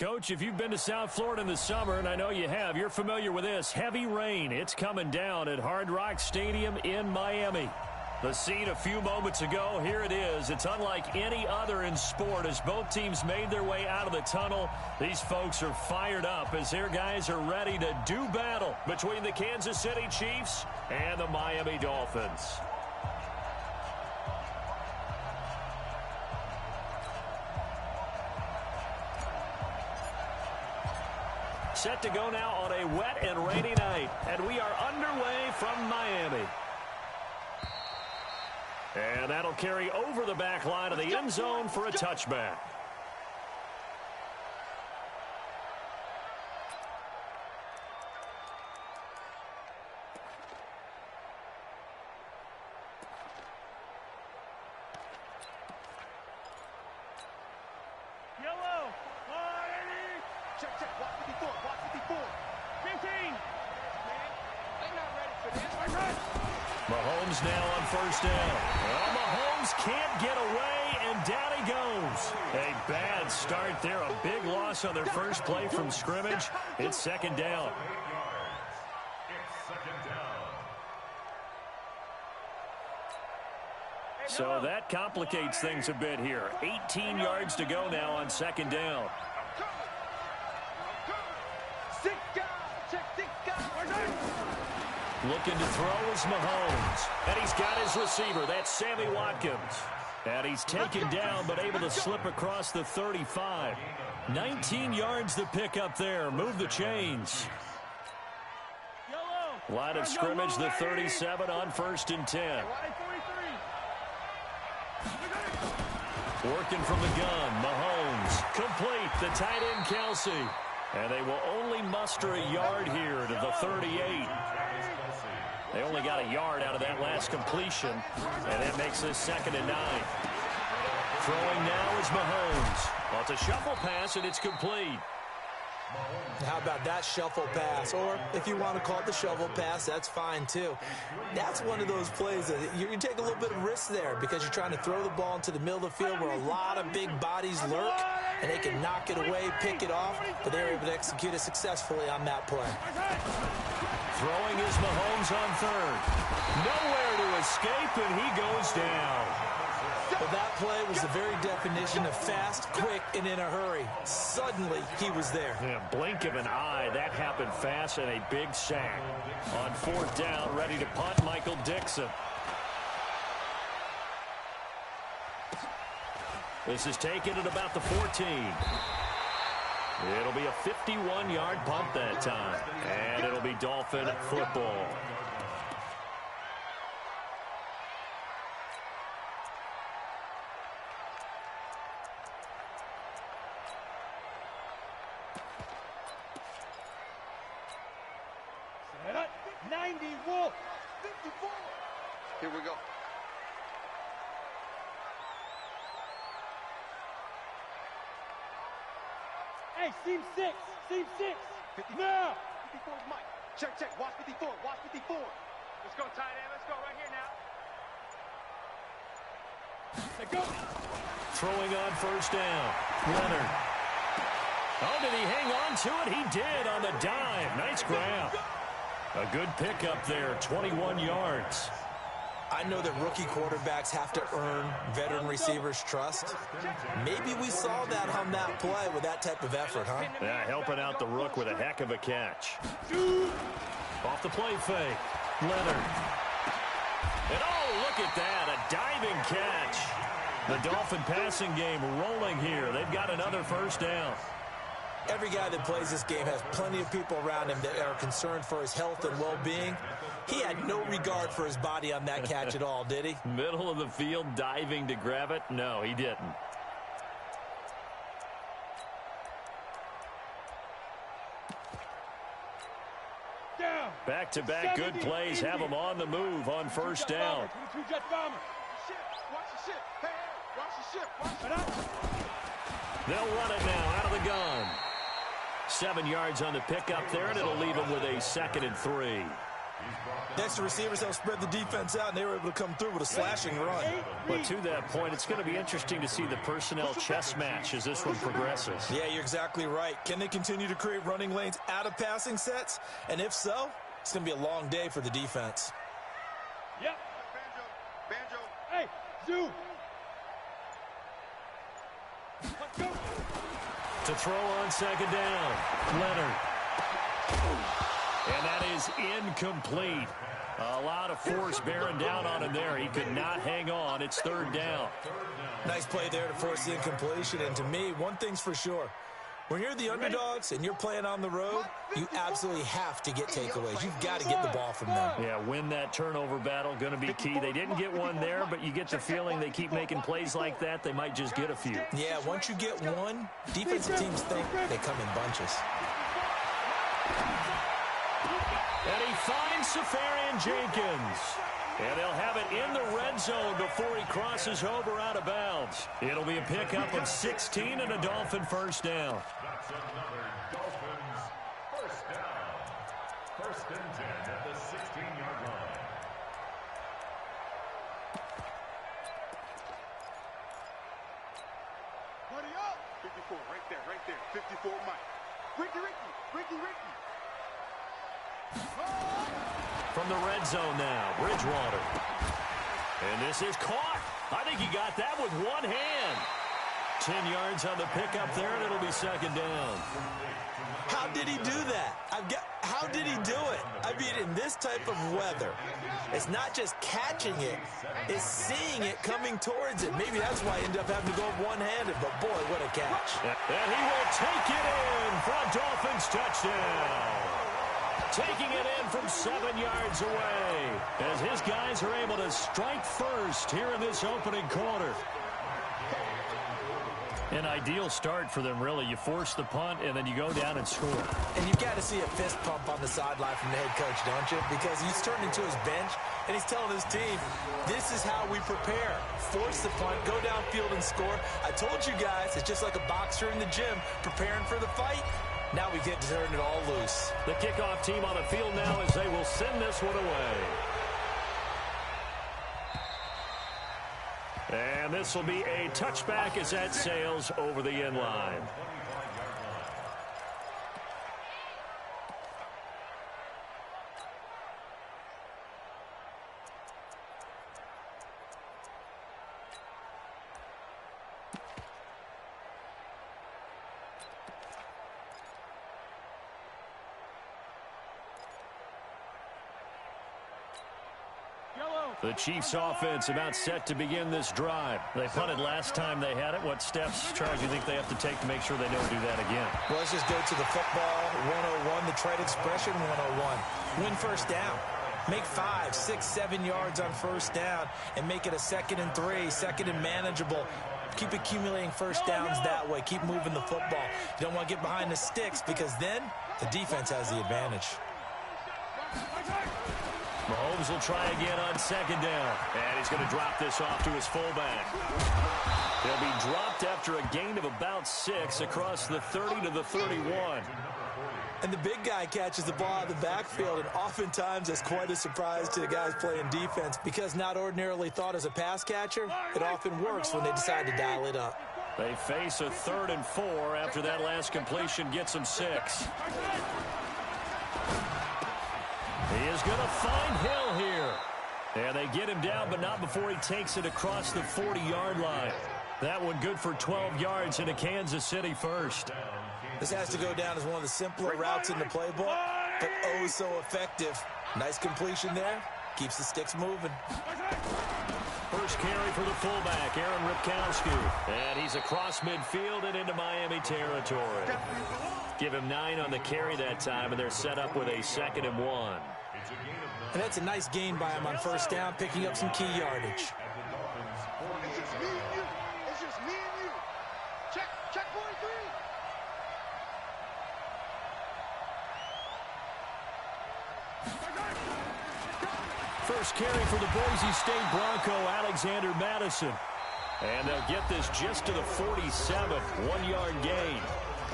Coach, if you've been to South Florida in the summer, and I know you have, you're familiar with this. Heavy rain. It's coming down at Hard Rock Stadium in Miami. The scene a few moments ago, here it is. It's unlike any other in sport as both teams made their way out of the tunnel. These folks are fired up as their guys are ready to do battle between the Kansas City Chiefs and the Miami Dolphins. Set to go now on a wet and rainy night, and we are underway from Miami. And that'll carry over the back line of the end zone for a touchback. Mahomes now on first down. Well, Mahomes can't get away, and down he goes. A bad start there. A big loss on their first play from scrimmage. It's second down. So that complicates things a bit here. 18 yards to go now on second down. Looking to throw is Mahomes. And he's got his receiver. That's Sammy Watkins. And he's taken down but able to slip across the 35. 19 yards to pick up there. Move the chains. Line of scrimmage, the 37 on first and 10. Working from the gun. Mahomes. Complete. The tight end, Kelsey. And they will only muster a yard here to the 38. They only got a yard out of that last completion, and that makes this second and 9. Throwing now is Mahomes. Well, it's a shuffle pass, and it's complete. How about that shuffle pass? Or if you want to call it the shovel pass, that's fine too. That's one of those plays that you take a little bit of risk there because you're trying to throw the ball into the middle of the field where a lot of big bodies lurk, and they can knock it away, pick it off, but they're able to execute it successfully on that play. Throwing is Mahomes on third. Nowhere to escape, and he goes down. Well, that play was the very definition of fast, quick, and in a hurry. Suddenly, he was there. Yeah, blink of an eye. That happened fast and a big sack. On fourth down, ready to punt, Michael Dixon. This is taken at about the 14. It'll be a 51-yard punt that time. And it'll be Dolphin football. Set up. 90 Wolf. 54. Here we go. Hey, seam 6. Seam 6. 54. Now. 54 is Mike. Check, check. Watch 54. Watch 54. Let's go, tight end. Let's go right here now. Let's go. Throwing on first down. Leonard. Oh, did he hang on to it? He did on the dive. Nice grab. A good pickup there. 21 yards. I know that rookie quarterbacks have to earn veteran receivers' trust. Maybe we saw that on that play with that type of effort, huh? Yeah, helping out the rook with a heck of a catch. Off the play fake. Leonard. And oh, look at that. A diving catch. The Dolphin passing game rolling here. They've got another first down. Every guy that plays this game has plenty of people around him that are concerned for his health and well-being. He had no regard for his body on that catch at all, did he? Middle of the field, diving to grab it? No, he didn't. Down. Back-to-back good plays have them on the move on first down. Two jet bombers. Watch the ship. Hey, watch the ship. Watch the ship. They'll run it now out of the gun. 7 yards on the pickup there, and it'll leave them with a 2nd and 3. Next, the receivers helped spread the defense out, and they were able to come through with a slashing run. But to that point, it's going to be interesting to see the personnel chess match as this one progresses. Yeah, you're exactly right. Can they continue to create running lanes out of passing sets? And if so, it's going to be a long day for the defense. Yep. Banjo. Hey, zoom. Let's go. To throw on second down, Leonard. And that is incomplete. A lot of force bearing down on him there. He could not hang on. It's third down. Nice play there to force the incompletion. And to me, one thing's for sure. When you're the underdogs and you're playing on the road, you absolutely have to get takeaways. You've got to get the ball from them. Yeah, win that turnover battle, going to be key. They didn't get one there, but you get the feeling they keep making plays like that, they might just get a few. Yeah, once you get one, defensive teams think they come in bunches. And he finds Safarian Jenkins. And they'll have it in the red zone before he crosses over out of bounds. It'll be a pickup of 16 and a Dolphin first down. That's another Dolphins first down. First and 10 at the 16-yard line. Buddy up. 54, right there. 54, Mike. Ricky. From the red zone now, Bridgewater. And this is caught. I think he got that with one hand. 10 yards on the pickup there, and it'll be second down. How did he do that? How did he do it? I mean, in this type of weather, it's not just catching it, it's seeing it coming towards it. Maybe that's why he ended up having to go one-handed, but boy, what a catch. And he will take it in for a Dolphins touchdown. Taking it in from 7 yards away as his guys are able to strike first here in this opening quarter. An ideal start for them, really. You force the punt, and then you go down and score. And you've got to see a fist pump on the sideline from the head coach, don't you? Because he's turned into his bench, and he's telling his team, this is how we prepare. Force the punt, go downfield and score. I told you guys, it's just like a boxer in the gym preparing for the fight. Now we get to turn it all loose. The kickoff team on the field now as they will send this one away. And this will be a touchback as that sails over the end line. The Chiefs offense about set to begin this drive. They punted last time they had it. What steps, Charles, do you think they have to take to make sure they don't do that again? Well, let's just go to the football 101, the trade expression 101. Win first down. Make 5, 6, 7 yards on first down and make it a 2nd and 3, 2nd and manageable. Keep accumulating first downs that way. Keep moving the football. You don't want to get behind the sticks because then the defense has the advantage. Mahomes will try again on second down. And he's going to drop this off to his fullback. He'll be dropped after a gain of about 6 across the 30 to the 31. And the big guy catches the ball out of the backfield, and oftentimes it's quite a surprise to the guys playing defense because not ordinarily thought as a pass catcher, it often works when they decide to dial it up. They face a 3rd and 4 after that last completion gets them 6. He is going to find Hill here. And they get him down, but not before he takes it across the 40-yard line. That one good for 12 yards into Kansas City first. This has to go down as one of the simpler routes in the playbook, but oh so effective. Nice completion there. Keeps the sticks moving. First carry for the fullback, Aaron Ripkowski. And he's across midfield and into Miami territory. Give him 9 on the carry that time, and they're set up with a 2nd and 1. And that's a nice gain by him on first down, picking up some key yardage. It's just me and you. It's just me and you. Check 43. First carry for the Boise State Bronco, Alexander Madison. And they'll get this just to the 47, 1-yard gain.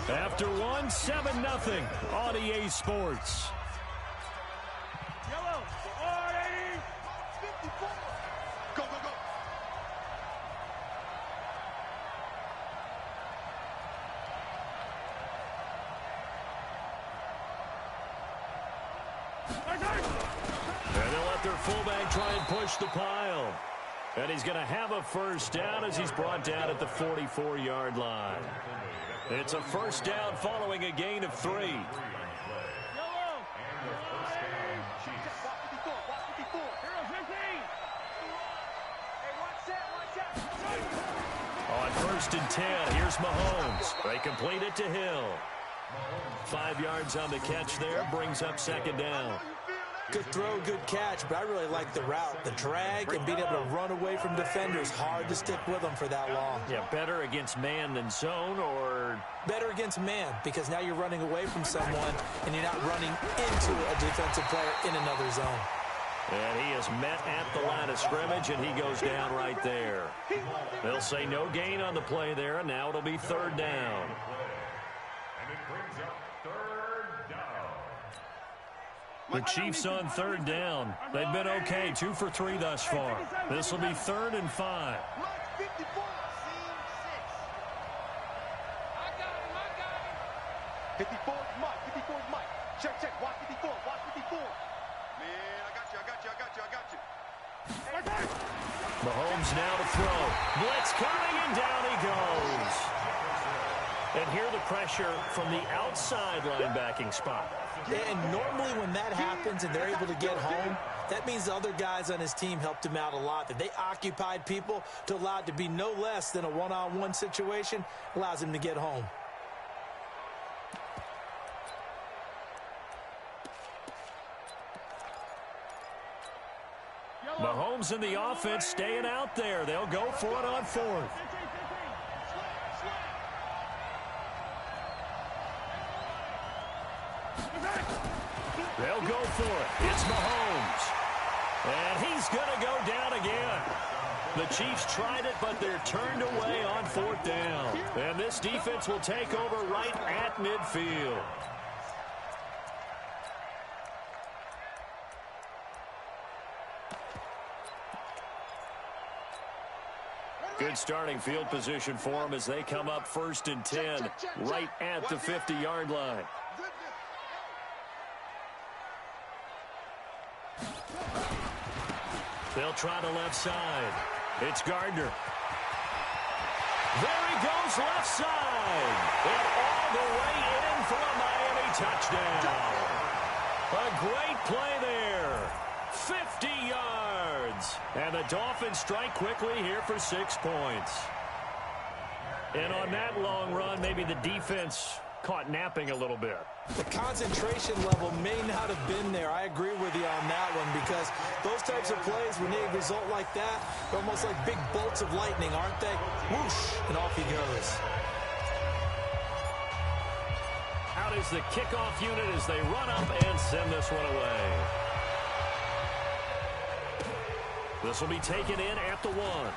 After 1, 7-0 on EA Sports. Yellow. Go, go, go. And they'll let their fullback try and push the pile. And he's going to have a first down as he's brought down at the 44-yard line. It's a first down following a gain of 3. On 1st and 10, here's Mahomes. They complete it to Hill. 5 yards on the catch there, brings up 2nd down. Good throw, good catch, but I really like the route. The drag and being able to run away from defenders. Hard to stick with them for that long. Yeah, better against man than zone, or better against man, because now you're running away from someone and you're not running into a defensive player in another zone. And he is met at the line of scrimmage, and he goes down right there. They'll say no gain on the play there, and now it'll be 3rd down. And it brings up 3rd down. The Chiefs on 3rd down. They've been okay, 2 for 3 thus far. This will be 3rd and 5. 54 is Mike. 54 is Mike. Check, check. Watch 54. Watch 54. Man, I got you. Mahomes now to throw. Blitz coming, and down he goes. And here the pressure from the outside linebacking spot. Yeah, and normally when that happens and they're able to get home, that means the other guys on his team helped him out a lot. That they occupied people to allow it to be no less than a one-on-one situation, allows him to get home. Mahomes and the offense staying out there. They'll go for it on 4th. They'll go for it. It's Mahomes. And he's going to go down again. The Chiefs tried it, but they're turned away on 4th down. And this defense will take over right at midfield. Good starting field position for them as they come up 1st and 10, right at the 50-yard line. They'll try the left side. It's Gardner. There he goes left side. And all the way in for a Miami touchdown. A great play there. 50 yards. And the Dolphins strike quickly here for 6 points. And on that long run, maybe the defense caught napping a little bit. The concentration level may not have been there. I agree with you on that one, because those types of plays, when they result like that, they're almost like big bolts of lightning, aren't they? Whoosh, and off he goes. Out is the kickoff unit as they run up and send this one away. This will be taken in at the 1.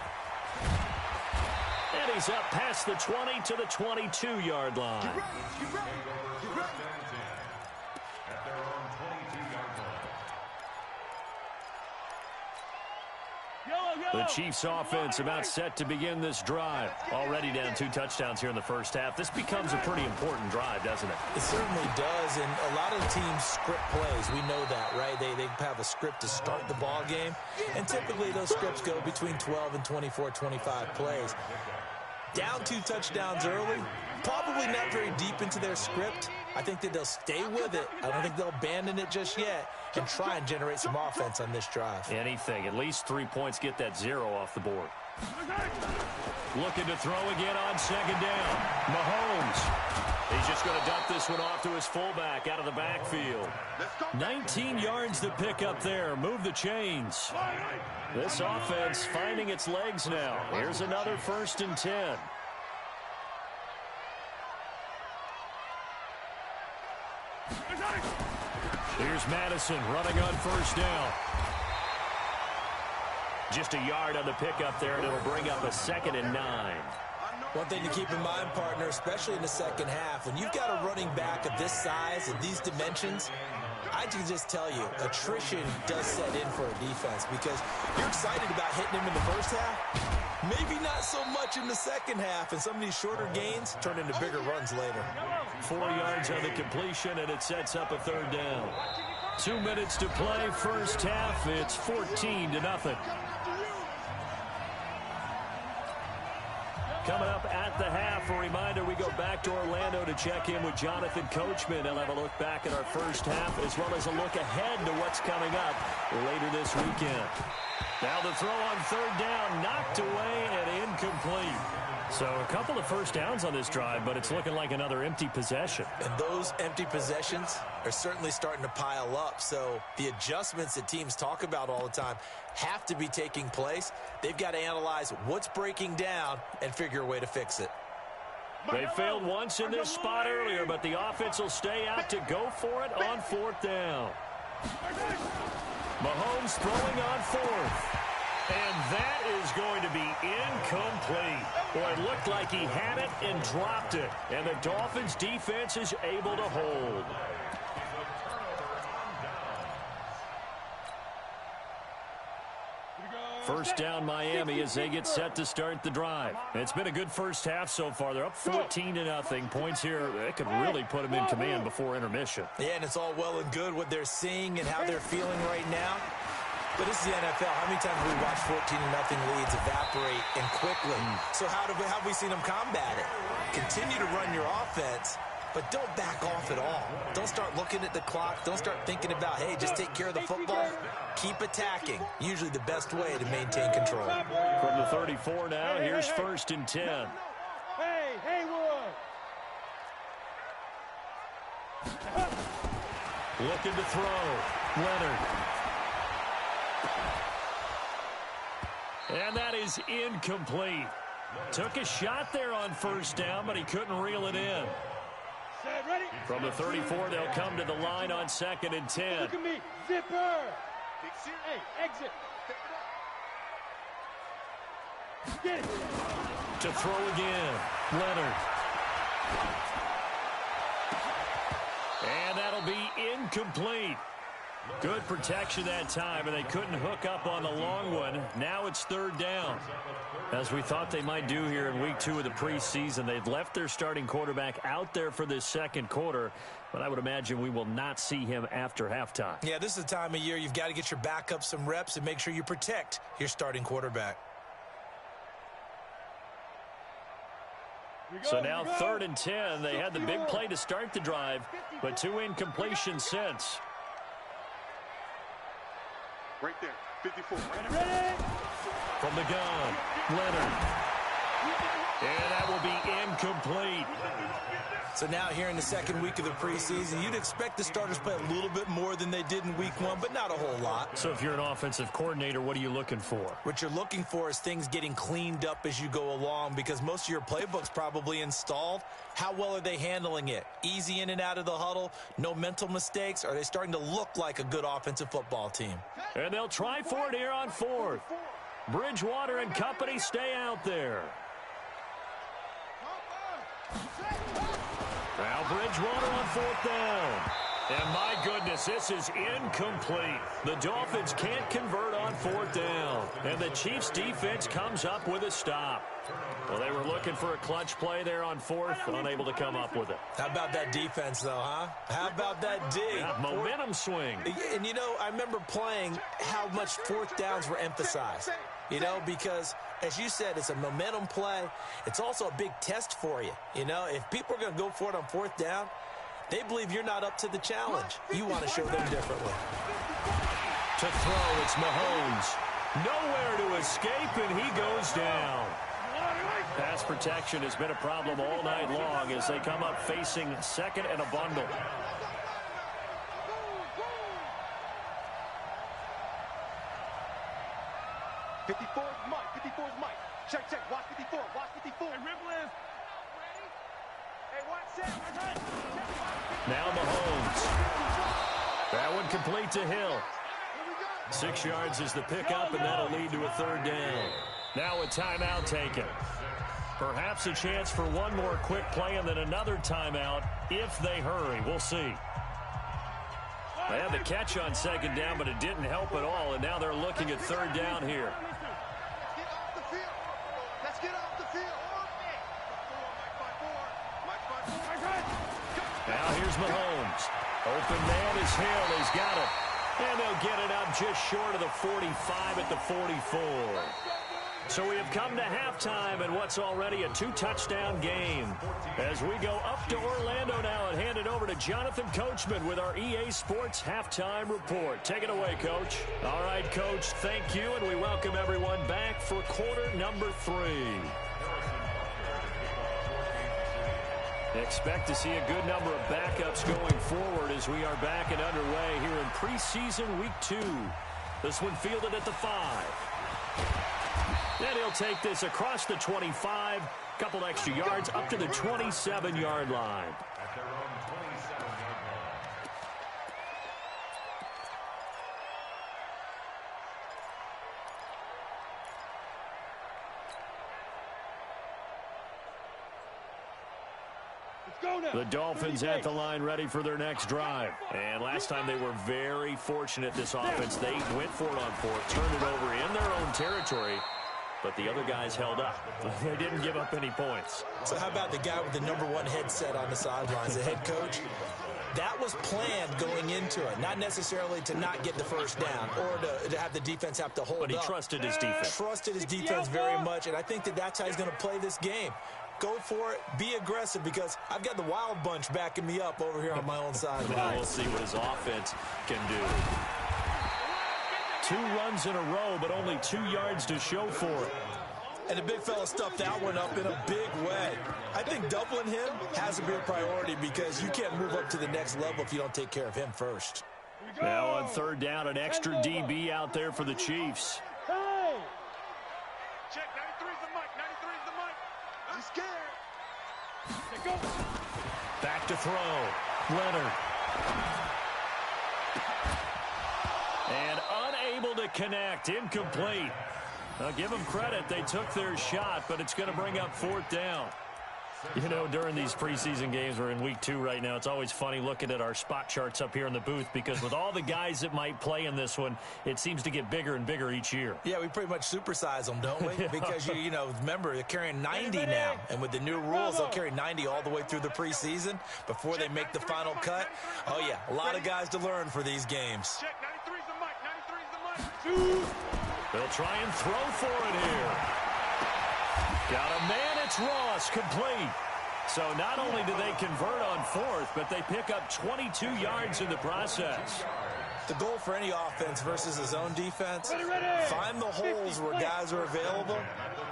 And he's up past the 20 to the 22-yard line. At their own 22-yard line. The Chiefs offense about set to begin this drive. Already down 2 touchdowns here in the first half. This becomes a pretty important drive, doesn't it? It certainly does, and a lot of teams script plays. We know that, right? They have a script to start the ball game, and typically those scripts go between 12 and 24, 25 plays. Down 2 touchdowns early, probably not very deep into their script. I think that they'll stay with it. I don't think they'll abandon it just yet and try and generate some offense on this drive. Anything. At least 3 points, get that 0 off the board. Looking to throw again on 2nd down. Mahomes. He's just going to dump this one off to his fullback out of the backfield. 19 yards to pick up there. Move the chains. This offense finding its legs now. Here's another 1st and 10. Here's Madison running on 1st down. Just a yard on the pickup there, and it'll bring up a 2nd and 9. One thing to keep in mind, partner, especially in the second half, when you've got a running back of this size and these dimensions, I can just tell you, attrition does set in for a defense because you're excited about hitting him in the first half. Maybe not so much in the second half, and some of these shorter gains turn into bigger runs later. 4 yards on the completion, and it sets up a 3rd down. 2 minutes to play, first half. It's 14-0. Coming up at the half, a reminder, we go back to Orlando to check in with Jonathan Coachman. He'll have a look back at our first half as well as a look ahead to what's coming up later this weekend. Now the throw on 3rd down, knocked away and incomplete. So a couple of first downs on this drive, but it's looking like another empty possession. And those empty possessions are certainly starting to pile up. So the adjustments that teams talk about all the time have to be taking place. They've got to analyze what's breaking down and figure a way to fix it. They failed once in this spot earlier, but the offense will stay out to go for it on 4th down. Mahomes throwing on 4th. And that is going to be incomplete. Boy, it looked like he had it and dropped it. And the Dolphins' defense is able to hold. First down Miami as they get set to start the drive. It's been a good first half so far. They're up 14-0. Points here, they could really put them in command before intermission. Yeah, and it's all well and good what they're seeing and how they're feeling right now. But this is the NFL. How many times have we watched 14-0 leads evaporate and quickly? So how have we seen them combat it? Continue to run your offense, but don't back off at all. Don't start looking at the clock. Don't start thinking about, hey, just take care of the football. Keep attacking. Usually the best way to maintain control. From the 34 now, here's 1st and 10. Hey, Haywood! Looking to throw. Leonard. And that is incomplete. Took a shot there on 1st down, but he couldn't reel it in. Set, ready? From the 34, they'll come to the line on 2nd and 10. Look at me, zipper! Hey, exit! Get it! To throw again, Leonard. And that'll be incomplete. Good protection that time, and they couldn't hook up on the long one. Now it's 3rd down. As we thought they might do here in week 2 of the preseason, they've left their starting quarterback out there for this 2nd quarter, but I would imagine we will not see him after halftime. Yeah, this is the time of year you've got to get your backup some reps and make sure you protect your starting quarterback. So now 3rd and 10. They had the big play to start the drive, but 2 incompletions since. Right there, 54. Ready? From the gun, Leonard. And that will be incomplete. So now here in the 2nd week of the preseason, you'd expect the starters play a little bit more than they did in week 1, but not a whole lot. So if you're an offensive coordinator, what are you looking for? What you're looking for is things getting cleaned up as you go along because most of your playbook's probably installed. How well are they handling it? Easy in and out of the huddle? No mental mistakes? Are they starting to look like a good offensive football team? And they'll try for it here on 4th. Bridgewater and company stay out there. Now Bridgewater on 4th down. And my goodness, this is incomplete. The Dolphins can't convert on 4th down. And the Chiefs defense comes up with a stop. Well, they were looking for a clutch play there on 4th, unable to come up with it. How about that defense, though, huh? How about that D? Yeah, momentum swing. And, you know, I remember playing how much 4th downs were emphasized. You know, because, as you said, it's a momentum play. It's also a big test for you. You know, if people are going to go for it on 4th down, they believe you're not up to the challenge. You want to show them differently. To throw, it's Mahomes. Nowhere to escape, and he goes down. Pass protection has been a problem all night long as they come up facing 2nd and a bundle. Mike. Check, watch 54, watch 54. Hey, Ribble. Hey, watch it. Now Mahomes. That one complete to Hill. 6 yards is the pickup, and that'll lead to a 3rd down. Now a timeout taken. Perhaps a chance for one more quick play and then another timeout if they hurry. We'll see. They had the catch on second down, but it didn't help at all, and now they're looking at third down here. Get off the field. Let's get off the field. Now here's Mahomes. Open man is Hill. He's got it. And they'll get it up just short of the 45 at the 44. So we have come to halftime in what's already a 2-touchdown game. As we go up to Orlando now and hand it over to Jonathan Coachman with our EA Sports Halftime Report. Take it away, Coach. All right, Coach, thank you, and we welcome everyone back for quarter number 3. Expect to see a good number of backups going forward as we are back and underway here in preseason week 2. This one fielded at the 5. And he'll take this across the 25, couple extra yards up to the 27-yard line. At their own 27-yard line. Let's go now. The Dolphins at the line ready for their next drive. And last time they were very fortunate, this offense. They went for it on 4th, turned it over in their own territory. But the other guys held up. They didn't give up any points. So how about the guy with the number 1 headset on the sidelines, the head coach? That was planned going into it, not necessarily to not get the first down or to have the defense have to hold up. But he trusted his defense. Trusted his defense very much, and I think that's how he's going to play this game. Go for it, be aggressive, because I've got the wild bunch backing me up over here on my own sideline. Now we'll see what his offense can do. 2 runs in a row, but only 2 yards to show for it. And the big fella stuffed that one up in a big way. I think doubling him has to be a priority because you can't move up to the next level if you don't take care of him first. Now on third down, an extra DB out there for the Chiefs. Hey! Check, 93's the mic, 93's the mic. I'm scared. Let's go. Back to throw. Leonard. And unable to connect. Incomplete. I'll give them credit. They took their shot, but it's going to bring up 4th down. You know, during these preseason games, we're in week 2 right now, it's always funny looking at our spot charts up here in the booth because with all the guys that might play in this one, it seems to get bigger and bigger each year. Yeah, we pretty much supersize them, don't we? Because, you know, remember, they're carrying 90 now. And with the new rules, they'll carry 90 all the way through the preseason before they make the final cut. Oh, yeah, a lot of guys to learn for these games. Check, 93's the mic, 93's the mic. They'll try and throw for it here. Got a man, it's Ross, complete. So not only do they convert on 4th, but they pick up 22 yards in the process. The goal for any offense versus his own defense, find the holes where guys are available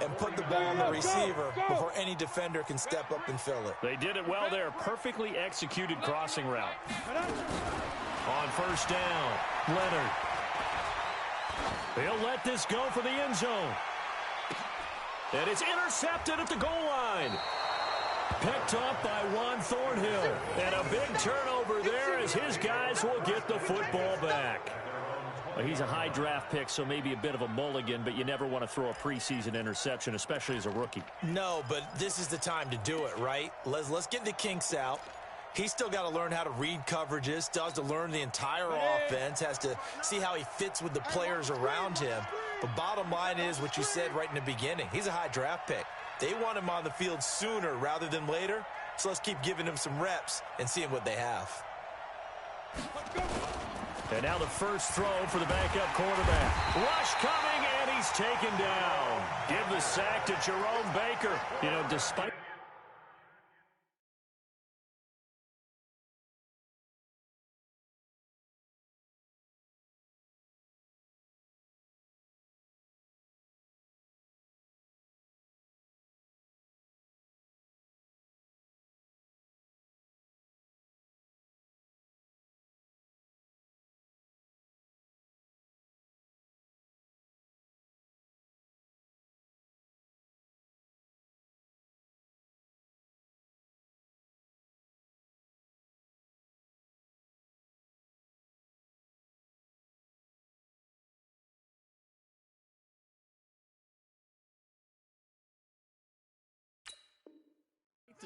and put the ball on the receiver before any defender can step up and fill it. They did it well there. Perfectly executed crossing route. On first down, Leonard. He'll let this go for the end zone. And it's intercepted at the goal line. Picked up by Juan Thornhill. And a big turnover there as his guys will get the football back. Well, he's a high draft pick, so maybe a bit of a mulligan, but you never want to throw a preseason interception, especially as a rookie. No, but this is the time to do it, right? Let's get the kinks out. He's still got to learn how to read coverages, still has to learn the entire offense, has to see how he fits with the players around him. But bottom line is what you said right in the beginning. He's a high draft pick. They want him on the field sooner rather than later, so let's keep giving him some reps and seeing what they have. And now the first throw for the backup quarterback. Rush coming, and he's taken down. Give the sack to Jerome Baker. You know, despite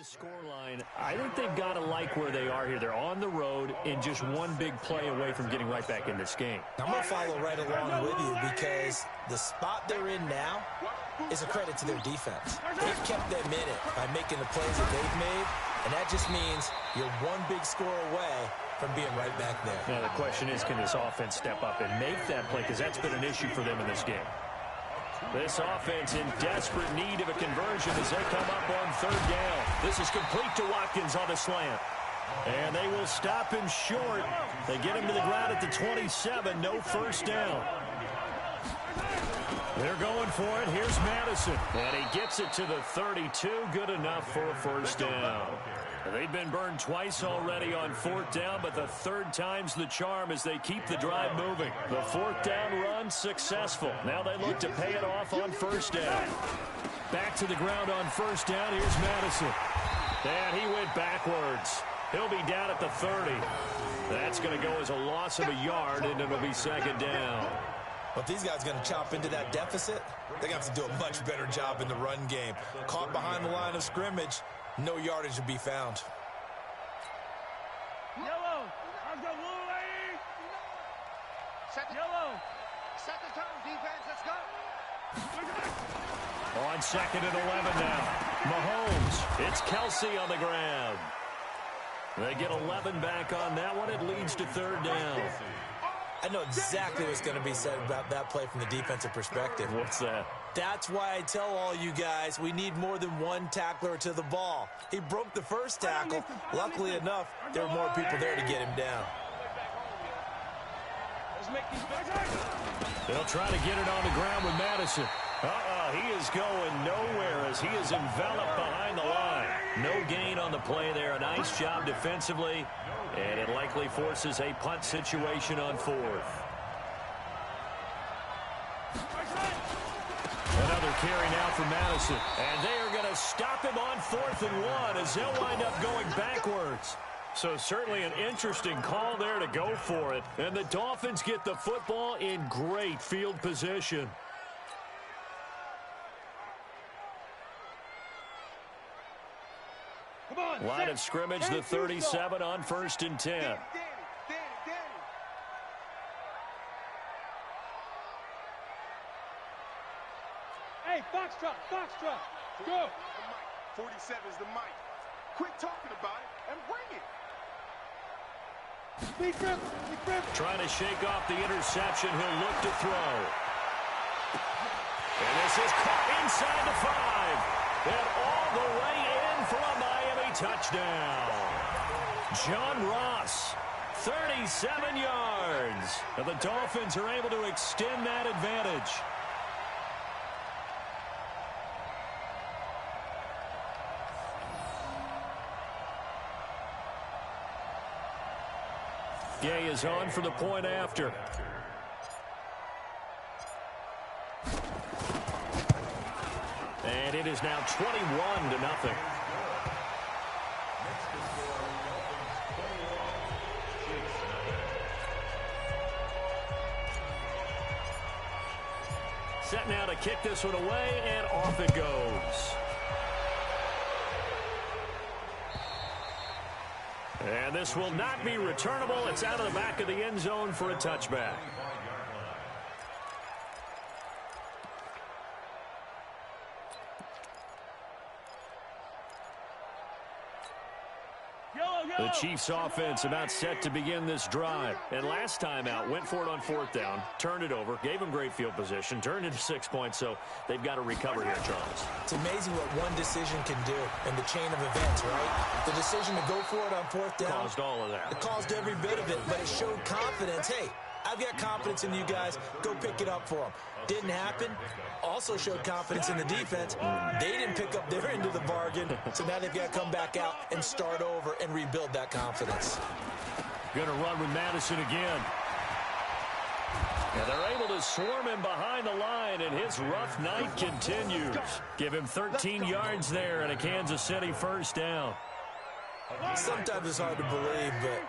the scoreline, I think they've got to like where they are here. They're on the road and just one big play away from getting right back in this game. I'm going to follow right along with you because the spot they're in now is a credit to their defense. They've kept them in it by making the plays that they've made, and that just means you're one big score away from being right back there. Now, the question is, can this offense step up and make that play? Because that's been an issue for them in this game. This offense in desperate need of a conversion as they come up on third down. This is complete to Watkins on the slant. And they will stop him short. They get him to the ground at the 27. No first down. They're going for it. Here's Madison. And he gets it to the 32. Good enough for a first down. They've been burned twice already on fourth down, but the third time's the charm as they keep the drive moving. The fourth down run successful. Now they look to pay it off on first down. Back to the ground on first down. Here's Madison. And he went backwards. He'll be down at the 30. That's going to go as a loss of a yard, and it'll be second down. But if these guys are going to chop into that deficit, they're going to have to do a much better job in the run game. Caught behind the line of scrimmage, no yardage to be found. Yellow. I've got blue lady. Yellow. Set the tone, defense. Let's go. On second and 11 now. Mahomes. It's Kelsey on the ground. They get 11 back on that one. It leads to third down. I know exactly what's going to be said about that play from the defensive perspective. What's that? That's why I tell all you guys we need more than one tackler to the ball. He broke the first tackle. Luckily enough, there were more people there to get him down. They'll try to get it on the ground with Madison. He is going nowhere as he is enveloped behind the line. No gain on the play there. A nice job defensively, and it likely forces a punt situation on fourth. Another carry now for Madison, and they are going to stop him on 4th and 1 as they'll wind up going backwards. So certainly an interesting call there to go for it, and the Dolphins get the football in great field position. Line of scrimmage, the 37 on 1st and 10. Danny. Hey, Foxtrot. Go. 47's the mic. Quit talking about it and bring it. Big grip. Trying to shake off the interception. He'll look to throw. And this is caught inside the 5. And all the way in for a Miami touchdown. John Ross, 37 yards. And the Dolphins are able to extend that advantage. Gay is on for the point after. And it is now 21-0. Set now to kick this one away, and off it goes. And this will not be returnable. It's out of the back of the end zone for a touchback. The Chiefs offense about set to begin this drive. And last time out, went for it on 4th down, turned it over, gave them great field position, turned into 6 points, so they've got to recover here, Charles. It's amazing what one decision can do in the chain of events, right? The decision to go for it on 4th down caused all of that. It caused every bit of it, but it showed confidence. Hey, I've got confidence in you guys. Go pick it up for them. Didn't happen. Also showed confidence in the defense. They didn't pick up their end of the bargain, so now they've got to come back out and start over and rebuild that confidence. Going to run with Madison again. And they're able to swarm him behind the line, and his rough night continues. Give him 13 yards there and a Kansas City first down. Sometimes it's hard to believe, but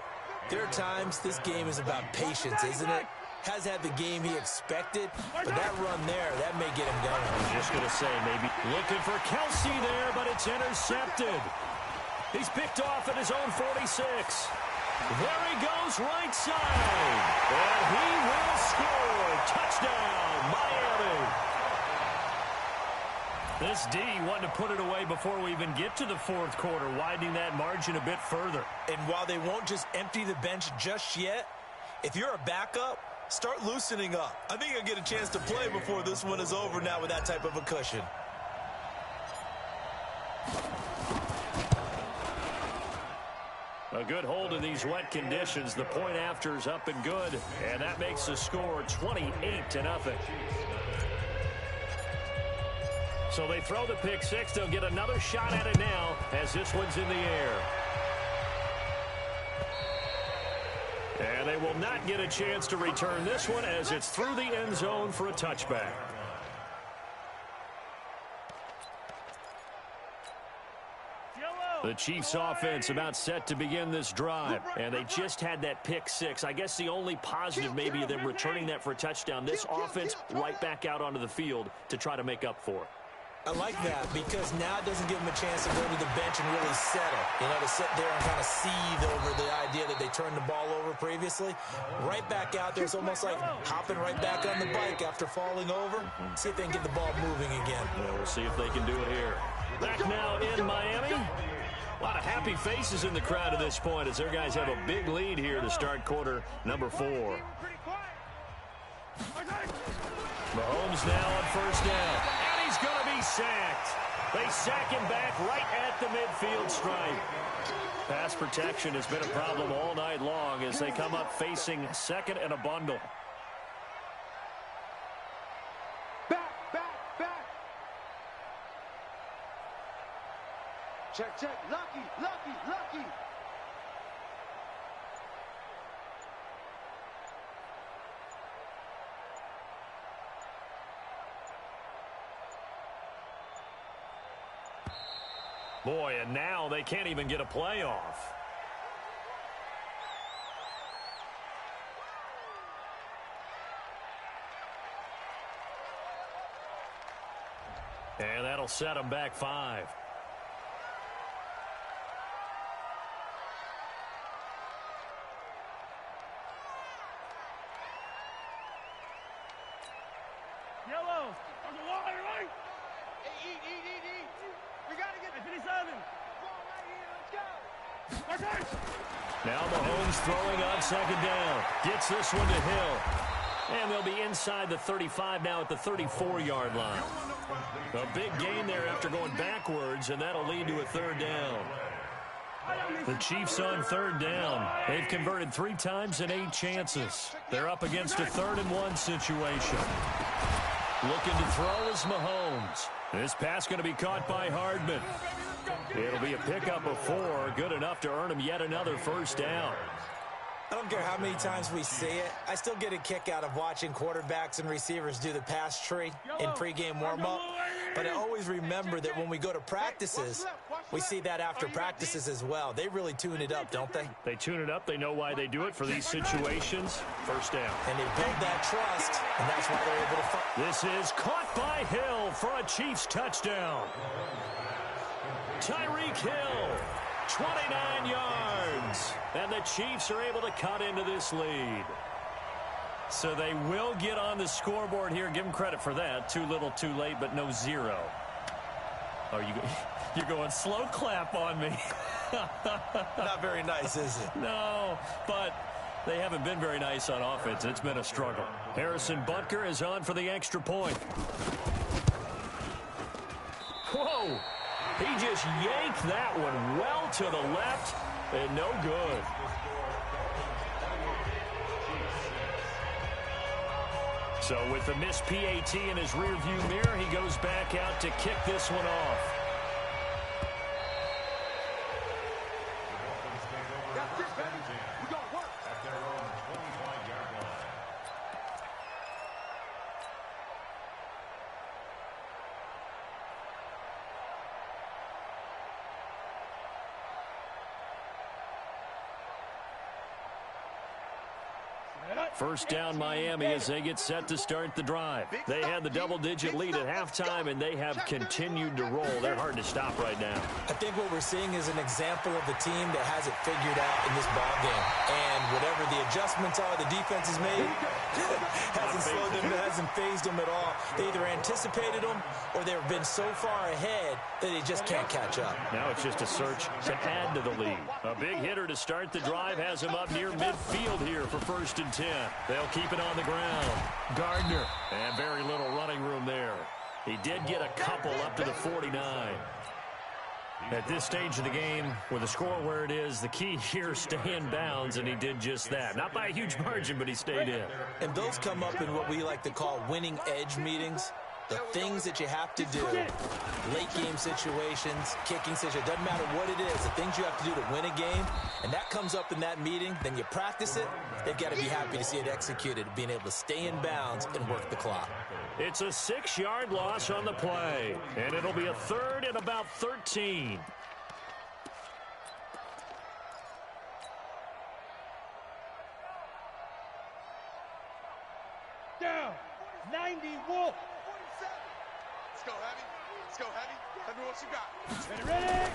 there are times this game is about patience, isn't it? Has had the game he expected, but that run there, that may get him going. I was just going to say, maybe looking for Kelsey there, but it's intercepted. He's picked off at his own 46. There he goes, right side. And he will score. Touchdown, Miami. This D wanted to put it away before we even get to the fourth quarter, widening that margin a bit further. And while they won't just empty the bench just yet, if you're a backup, start loosening up. I think you'll get a chance to play before this one is over now with that type of a cushion. A good hold in these wet conditions. The point after is up and good, and that makes the score 28-0. So they throw the pick six. They'll get another shot at it now as this one's in the air. And they will not get a chance to return this one as it's through the end zone for a touchback. The Chiefs offense about set to begin this drive, and they just had that pick six. I guess the only positive maybe of them returning that for a touchdown. This offense right back out onto the field to try to make up for it. I like that because now it doesn't give them a chance to go to the bench and really settle. You know, to sit there and kind of seethe over the idea that they turned the ball over previously. Right back out there. It's almost like hopping right back on the bike after falling over. See if they can get the ball moving again. Yeah, we'll see if they can do it here. Back now in Miami. A lot of happy faces in the crowd at this point as their guys have a big lead here to start quarter number 4. Mahomes now on first down. And he's going to be sacked. They sack him back right at the midfield stripe. Pass protection has been a problem all night long as they come up facing second and a bundle. Check, check. Lucky, lucky, lucky. Boy, and now they can't even get a playoff. And that'll set them back 5. Yellow. On the line, right? Hey, eat. We got to get 57. ball right here. Let's go. Okay. Now Mahomes throwing on second down. Gets this one to Hill. And they'll be inside the 35 now at the 34-yard line. A big gain there after going backwards, and that'll lead to a third down. The Chiefs on third down. They've converted 3 times in 8 chances. They're up against a 3rd and 1 situation. Looking to throw is Mahomes. This pass going to be caught by Hardman. It'll be a pickup of 4, good enough to earn him yet another first down. I don't care how many times we see it. I still get a kick out of watching quarterbacks and receivers do the pass tree in pregame warm-up. But I always remember that when we go to practices, we see that after practices as well. They really tune it up, don't they? They tune it up. They know why they do it for these situations. First down. And they build that trust, and that's why they're able to fight. This is caught by Hill for a Chiefs touchdown. Tyreek Hill, 29 yards. And the Chiefs are able to cut into this lead. So they will get on the scoreboard here. Give them credit for that. Too little, too late, but no 0. Oh, you're going slow clap on me. Not very nice, is it? No, but they haven't been very nice on offense. It's been a struggle. Harrison Butker is on for the extra point. Whoa! He just yanked that one well to the left and no good. So with the missed PAT in his rearview mirror, he goes back out to kick this one off. That's it, baby. We got to work. At their own 25-yard line. Set. First down Miami as they get set to start the drive. They had the double-digit lead at halftime, and they have continued to roll. They're hard to stop right now. I think what we're seeing is an example of the team that has it figured out in this ball game. And whatever the adjustments are the defense has made, hasn't slowed them, hasn't phased them at all. They either anticipated them or they've been so far ahead that they just can't catch up. Now it's just a search to add to the lead. A big hitter to start the drive has him up near midfield here for 1st and 10. They'll keep it on the ground. Gardner. And very little running room there. He did get a couple up to the 49. At this stage of the game, with the score where it is, the key here, stay in bounds, and he did just that. Not by a huge margin, but he stayed in. And those come up in what we like to call winning edge meetings. The things that you have to do, late game situations, kicking situations, doesn't matter what it is, the things you have to do to win a game, and that comes up in that meeting, then you practice it, they've got to be happy to see it executed, being able to stay in bounds and work the clock. It's a 6-yard loss on the play, and it'll be a 3rd and about 13. Down. 90 Wolf. Let's go, Heavy. Let's go, Heavy. Tell me what you got. Ready?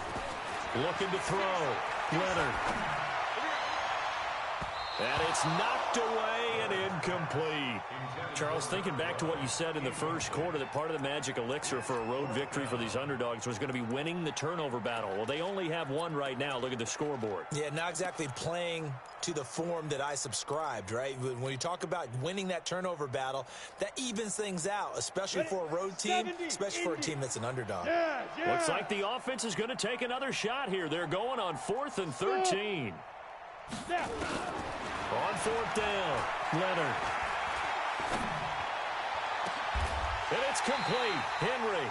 Looking to throw. Leonard. And it's knocked away and incomplete. Charles, thinking back to what you said in the first quarter, that part of the magic elixir for a road victory for these underdogs was going to be winning the turnover battle. Well, they only have one right now. Look at the scoreboard. Yeah, not exactly playing to the form that I subscribed, right? When you talk about winning that turnover battle, that evens things out, especially for a road team, especially for a team that's an underdog. Looks like the offense is going to take another shot here. They're going on 4th and 13. On 4th down, Leonard. And it's complete. Henry.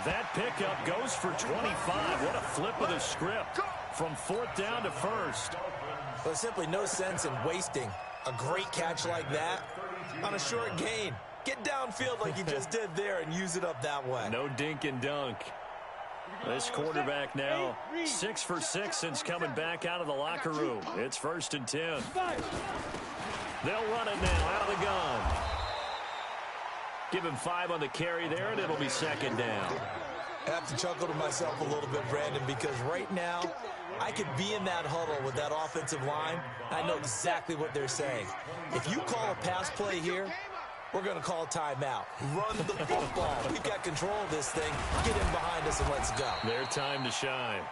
That pickup goes for 25. What a flip of the script from 4th down to 1st. Well, there's simply no sense in wasting a great catch like that on a short gain. Get downfield like you just did there and use it up that way. No dink and dunk. This quarterback now 6 for 6 since coming back out of the locker room. It's 1st and 10. They'll run it now out of the gun. Give him 5 on the carry there, and it'll be 2nd down. I have to chuckle to myself a little bit, Brandon, because right now I could be in that huddle with that offensive line. I know exactly what they're saying. If you call a pass play here, we're going to call a timeout. Run the football. We've got control of this thing. Get in behind us and let's go. Their time to shine.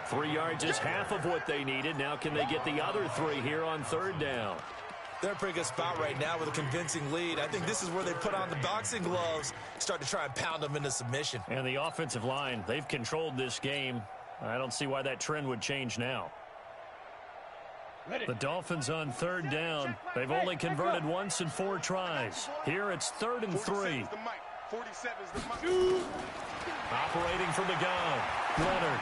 3 yards is half of what they needed. Now can they get the other 3 here on 3rd down? They're in a pretty good spot right now with a convincing lead. I think this is where they put on the boxing gloves, start to try and pound them into submission. And the offensive line, they've controlled this game. I don't see why that trend would change now. The Dolphins on 3rd down. They've only converted once in 4 tries. Here it's 3rd and 3. Operating from the gun, Leonard.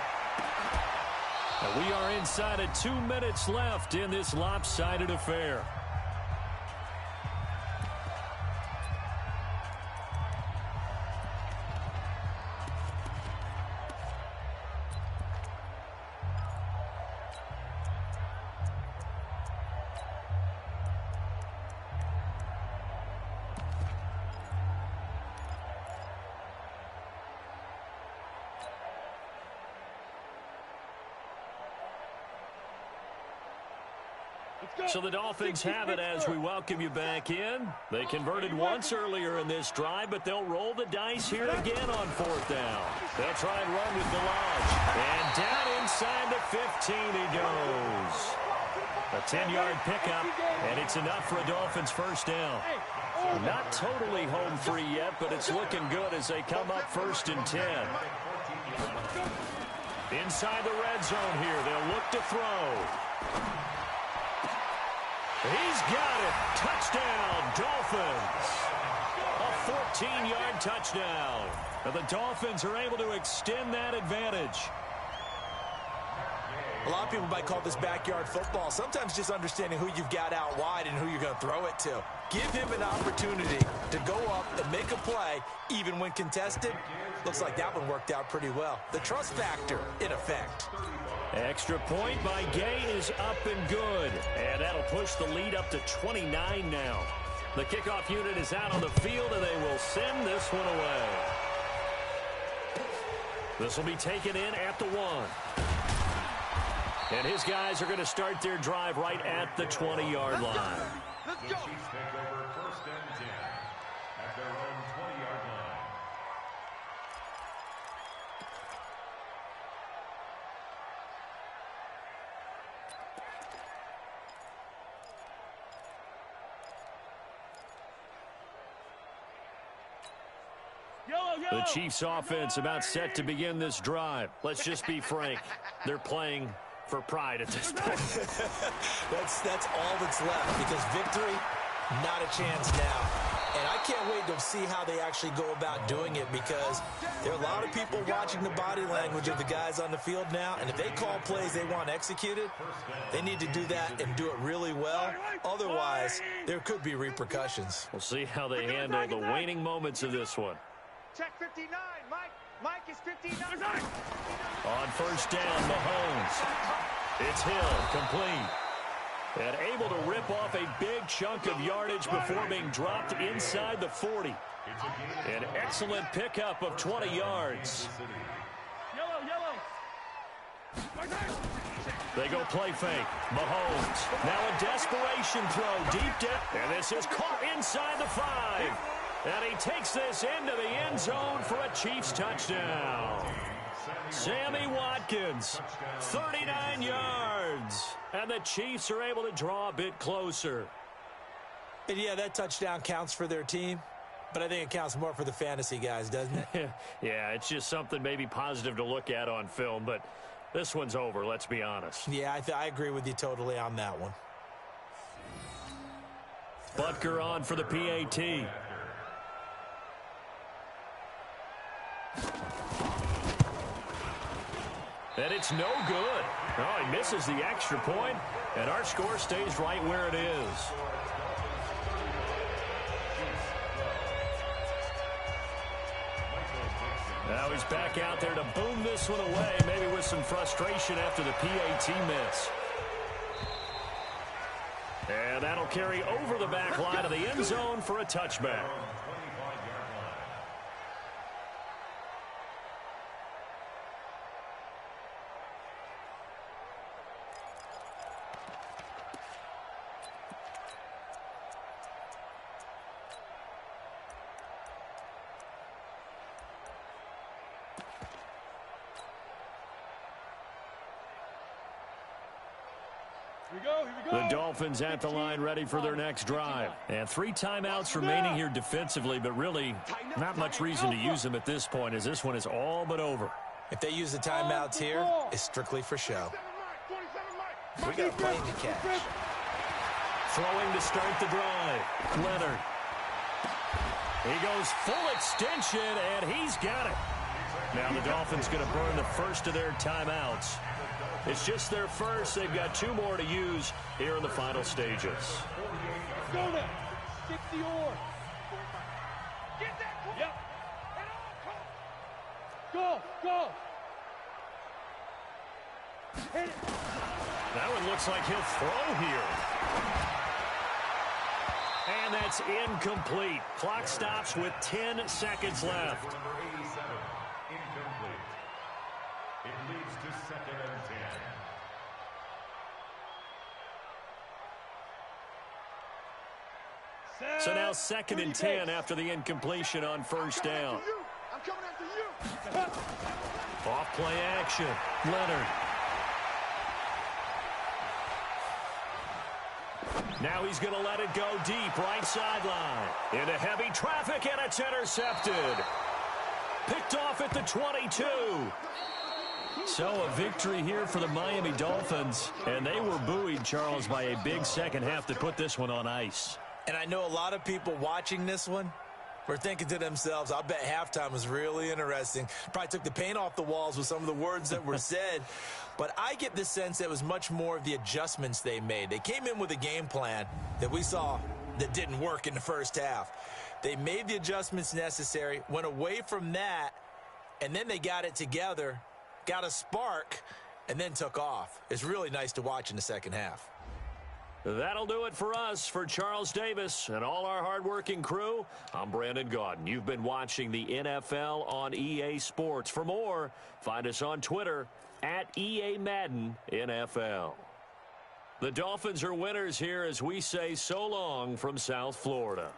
And we are inside of 2 minutes left in this lopsided affair. So the Dolphins have it as we welcome you back in. They converted once earlier in this drive, but they'll roll the dice here again on 4th down. They'll try and run with Delage. And down inside the 15 he goes. A 10-yard pickup, and it's enough for a Dolphins 1st down. Not totally home free yet, but it's looking good as they come up 1st and 10. Inside the red zone here, they'll look to throw. He's got it. Touchdown, Dolphins. A 14-yard touchdown. And the Dolphins are able to extend that advantage. A lot of people might call this backyard football. Sometimes just understanding who you've got out wide and who you're going to throw it to. Give him an opportunity to go up and make a play, even when contested. Looks like that one worked out pretty well. The trust factor in effect. Extra point by Gay is up and good. And that'll push the lead up to 29 now. The kickoff unit is out on the field, and they will send this one away. This will be taken in at the 1. And his guys are going to start their drive right at the 20-yard line. The Chiefs take over 1st and 10 at their own 20-yard line. The Chiefs offense about set to begin this drive. Let's just be frank. They're playing for pride at this point. That's all that's left, because victory, not a chance now. And I can't wait to see how they actually go about doing it, because there are a lot of people watching the body language of the guys on the field now, and if they call plays they want executed, they need to do that and do it really well. Otherwise, there could be repercussions. We'll see how they handle the waning moments of this one. Check 59, Mike. Mike is 59. On 1st down, Mahomes. It's Hill, complete. And able to rip off a big chunk of yardage before being dropped inside the 40. An excellent pickup of 20 yards. Yellow. They go play fake. Mahomes. Now a desperation throw deep down. And this is caught inside the 5. And he takes this into the end zone for a Chiefs touchdown. Sammy Watkins, 39 yards. And the Chiefs are able to draw a bit closer. And yeah, that touchdown counts for their team, but I think it counts more for the fantasy guys, doesn't it? Yeah, it's just something maybe positive to look at on film, but this one's over, let's be honest. Yeah, I agree with you totally on that one. Butker on for the PAT. And it's no good. Oh, he misses the extra point, and our score stays right where it is. Now he's back out there to boom this one away, maybe with some frustration after the PAT miss. And that'll carry over the back line of the end zone for a touchback. The Dolphins at the line ready for their next drive. And 3 timeouts remaining here defensively, but really not much reason to use them at this point, as this one is all but over. If they use the timeouts here, it's strictly for show. We got a plane to catch. Throwing to start the drive. Leonard. He goes full extension, and he's got it. Now the Dolphins going to burn the first of their timeouts. It's just their first. They've got 2 more to use here in the final stages. Go now. 60 or. Get that. Yep. Go. Hit it. That one looks like he'll throw here. And that's incomplete. Clock stops with 10 seconds left. Number 87, incomplete. It leads to 2nd and 10. So now 2nd and 10 after the incompletion on 1st down. I'm coming after you. Off play action. Leonard. Now he's going to let it go deep, right sideline. Into heavy traffic, and it's intercepted. Picked off at the 22. So a victory here for the Miami Dolphins. And they were buoyed, Charles, by a big second half to put this one on ice. And I know a lot of people watching this one were thinking to themselves, I'll bet halftime was really interesting. Probably took the paint off the walls with some of the words that were said. But I get the sense that it was much more of the adjustments they made. They came in with a game plan that we saw that didn't work in the first half. They made the adjustments necessary, went away from that, and then they got it together, got a spark, and then took off. It's really nice to watch in the second half. That'll do it for us. For Charles Davis and all our hardworking crew, I'm Brandon Gaudin. You've been watching the NFL on EA Sports. For more, find us on Twitter at EA Madden NFL. The Dolphins are winners here as we say so long from South Florida.